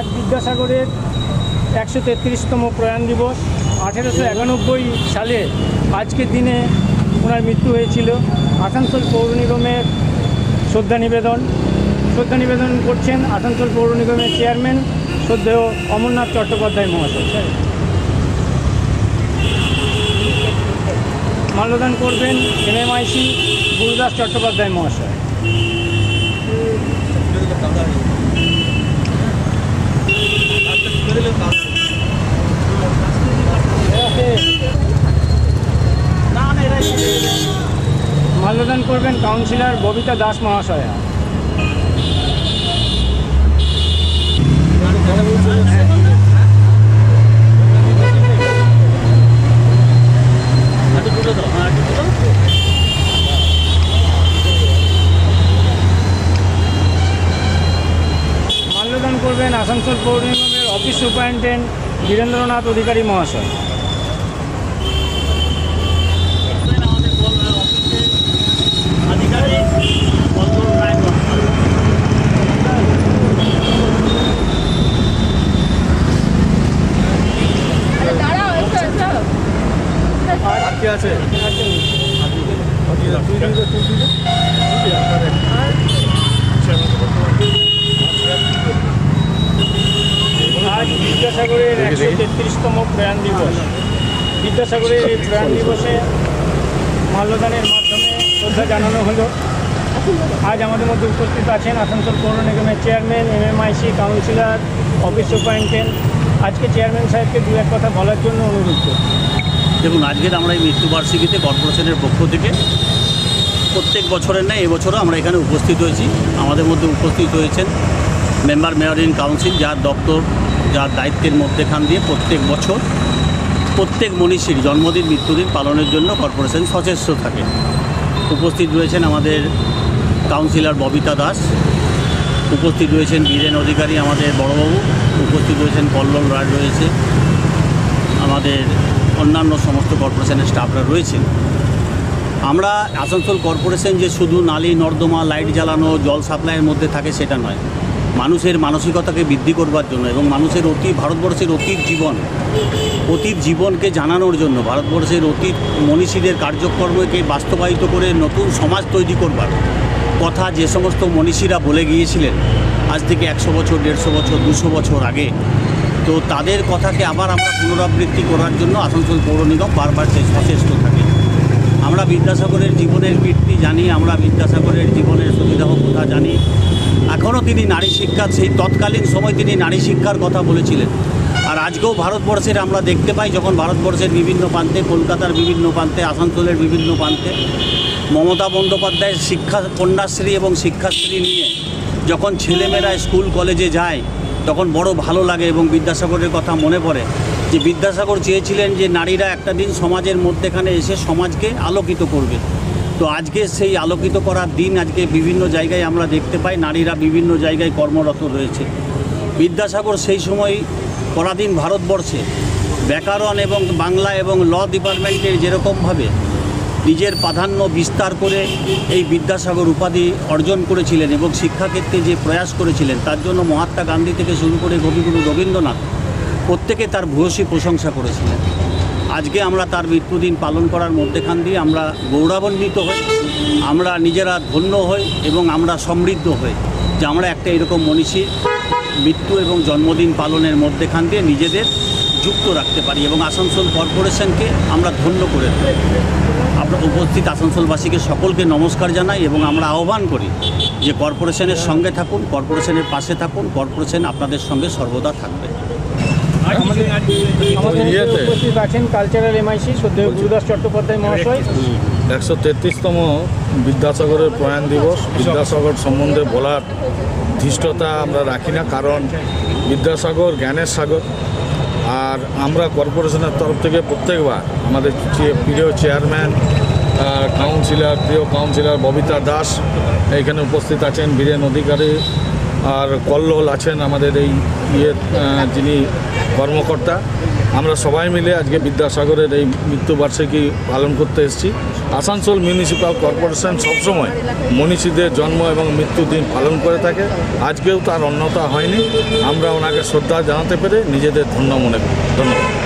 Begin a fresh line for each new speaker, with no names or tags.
আজ বিদ্যাসাগরের 133তম প্রয়াণ দিবস। 1891 সালে আজকের দিনে ওনার মৃত্যু হয়েছিল। আসানসোল পৌর নিগমের শ্রদ্ধা নিবেদন করছেন আসানসোল পৌর নিগমের চেয়ারম্যান শ্রদ্ধেয় অমরনাথ চট্টোপাধ্যায় মহাশয়। মাল্যদান করবেন এমএমআইসি গুরুদাস চট্টোপাধ্যায় মহাশয়। মাল্যদান করবেন কাউন্সিলর ববিতা দাস মহাশয়া। মাল্যদান করবেন আসানসোল পৌর নিগমের অফিস সুপারিনটেন্ডেন্ট বীরেন্দ্রনাথ অধিকারী মহাশয়। আজ বিদ্যাসাগরের 133তম প্রয়াণ দিবস। বিদ্যাসাগরের এই প্রয়াণ দিবসে মাল্যদানের মাধ্যমে শ্রদ্ধা জানানো হলো। আজ আমাদের মধ্যে উপস্থিত আছেন আসানসোল পৌর নিগমের chairman, MMIC councillor, office superintendent. আজকে চেয়ারম্যান সাহেবকে দু এক কথা বলার জন্য অনুরোধ করছি।
দেখুন, আজকের আমরা এই মৃত্যুবার্ষিকীতে কর্পোরেশনের পক্ষ থেকে প্রত্যেক বছরের ন্যায় এবছরও আমরা এখানে উপস্থিত হয়েছি। আমাদের মধ্যে উপস্থিত হয়েছেন মেম্বার মেয়র ইন কাউন্সিল, যার দপ্তর, যার দায়িত্বের মধ্যেখান দিয়ে প্রত্যেক বছর প্রত্যেক মনীষীর জন্মদিন মৃত্যুদিন পালনের জন্য কর্পোরেশন সচেষ্ট থাকে। উপস্থিত রয়েছেন আমাদের কাউন্সিলর ববিতা দাস, উপস্থিত রয়েছেন বীরেন অধিকারী আমাদের বড়বাবু, উপস্থিত রয়েছেন কল্লোল রায়, রয়েছে আমাদের অন্যান্য সমস্ত কর্পোরেশনের স্টাফরা রয়েছেন। আমরা আসানসোল কর্পোরেশন যে শুধু নালী নর্দমা লাইট জ্বালানো জল সাপ্লাইয়ের মধ্যে থাকে সেটা নয়, মানুষের মানসিকতাকে বৃদ্ধি করবার জন্য এবং মানুষের ভারতবর্ষের অতীত জীবনকে জানানোর জন্য, ভারতবর্ষের অতীত মনীষীদের কার্যক্রমকে বাস্তবায়িত করে নতুন সমাজ তৈরি করবার কথা যে সমস্ত মনীষীরা বলে গিয়েছিলেন আজ থেকে 100 বছর, 150 বছর, 200 বছর আগে, তো তাদের কথাকে আবার আমরা পুনরাবৃত্তি করার জন্য আসানসোল পৌর নিগম বারবার সচেষ্ট থাকে। আমরা বিদ্যাসাগরের জীবনের কীর্তি জানি, আমরা বিদ্যাসাগরের জীবনের সুবিধা কথা জানি। এখনও তিনি নারী শিক্ষা, সেই তৎকালীন সময় তিনি নারী শিক্ষার কথা বলেছিলেন। আর আজকেও ভারতবর্ষের আমরা দেখতে পাই, যখন ভারতবর্ষের বিভিন্ন প্রান্তে, কলকাতার বিভিন্ন প্রান্তে, আসানসোলের বিভিন্ন প্রান্তে মমতা বন্দ্যোপাধ্যায়ের শিক্ষা কন্যাশ্রী এবং শিক্ষাশ্রী নিয়ে যখন ছেলেমেয়েরা স্কুল কলেজে যায় তখন বড় ভালো লাগে এবং বিদ্যাসাগরের কথা মনে পড়ে যে বিদ্যাসাগর চেয়েছিলেন যে নারীরা একটা দিন সমাজের মধ্যেখানে এসে সমাজকে আলোকিত করবে। তো আজকে সেই আলোকিত করার দিন আজকে বিভিন্ন জায়গায় আমরা দেখতে পাই, নারীরা বিভিন্ন জায়গায় কর্মরত রয়েছে। বিদ্যাসাগর সেই সময় পরাধীন ভারতবর্ষে ব্যাকরণ এবং বাংলা এবং ল ডিপার্টমেন্টের যেরকমভাবে নিজের প্রাধান্য বিস্তার করে এই বিদ্যাসাগর উপাধি অর্জন করেছিলেন এবং শিক্ষাক্ষেত্রে যে প্রয়াস করেছিলেন তার জন্য মহাত্মা গান্ধী থেকে শুরু করে কবিগুরু রবীন্দ্রনাথ প্রত্যেকে তার ভূয়সী প্রশংসা করেছিলেন। আজকে আমরা তার মৃত্যুদিন পালন করার মধ্যেখান দিয়ে আমরা গৌরবান্বিত হই, আমরা নিজেরা ধন্য হই এবং আমরা সমৃদ্ধ হই যে আমরা একটা এরকম মনীষীর মৃত্যু এবং জন্মদিন পালনের মধ্যেখান দিয়ে নিজেদের যুক্ত রাখতে পারি এবং আসানসোল কর্পোরেশনকে আমরা ধন্য করে থাকি। আমরা উপস্থিত আসানসোলবাসীকে সকলকে নমস্কার জানাই এবং আমরা আহ্বান করি যে কর্পোরেশনের সঙ্গে থাকুন, কর্পোরেশনের পাশে থাকুন, কর্পোরেশন আপনাদের সঙ্গে সর্বদা থাকবে।
উপস্থিত আছেন কালচারাল এমআইসি শ্রদ্ধেয় গুরুদাস চট্টোপাধ্যায় মহাশয়।
133তম বিদ্যাসাগরের প্রয়াণ দিবস। বিদ্যাসাগর সম্বন্ধে বলার ধৃষ্টতা আমরা রাখি না, কারণ বিদ্যাসাগর জ্ঞানের সাগর। আর আমরা কর্পোরেশনের তরফ থেকে প্রত্যেকবার আমাদের প্রিয় চেয়ারম্যান প্রিয় কাউন্সিলর ববিতা দাস এখানে উপস্থিত আছেন, বীরেন অধিকারী আর কল্লোল আছেন আমাদের এই যিনি কর্মকর্তা। আমরা সবাই মিলে আজকে বিদ্যাসাগরের এই মৃত্যুবার্ষিকী পালন করতে এসেছি। আসানসোল মিউনিসিপ্যাল কর্পোরেশন সবসময় মনীষীদের জন্ম এবং মৃত্যুদিন পালন করে থাকে, আজকেও তার অন্যতা হয়নি। আমরা ওনাকে শ্রদ্ধা জানাতে পেরে নিজেদের ধন্য মনে করি। ধন্যবাদ।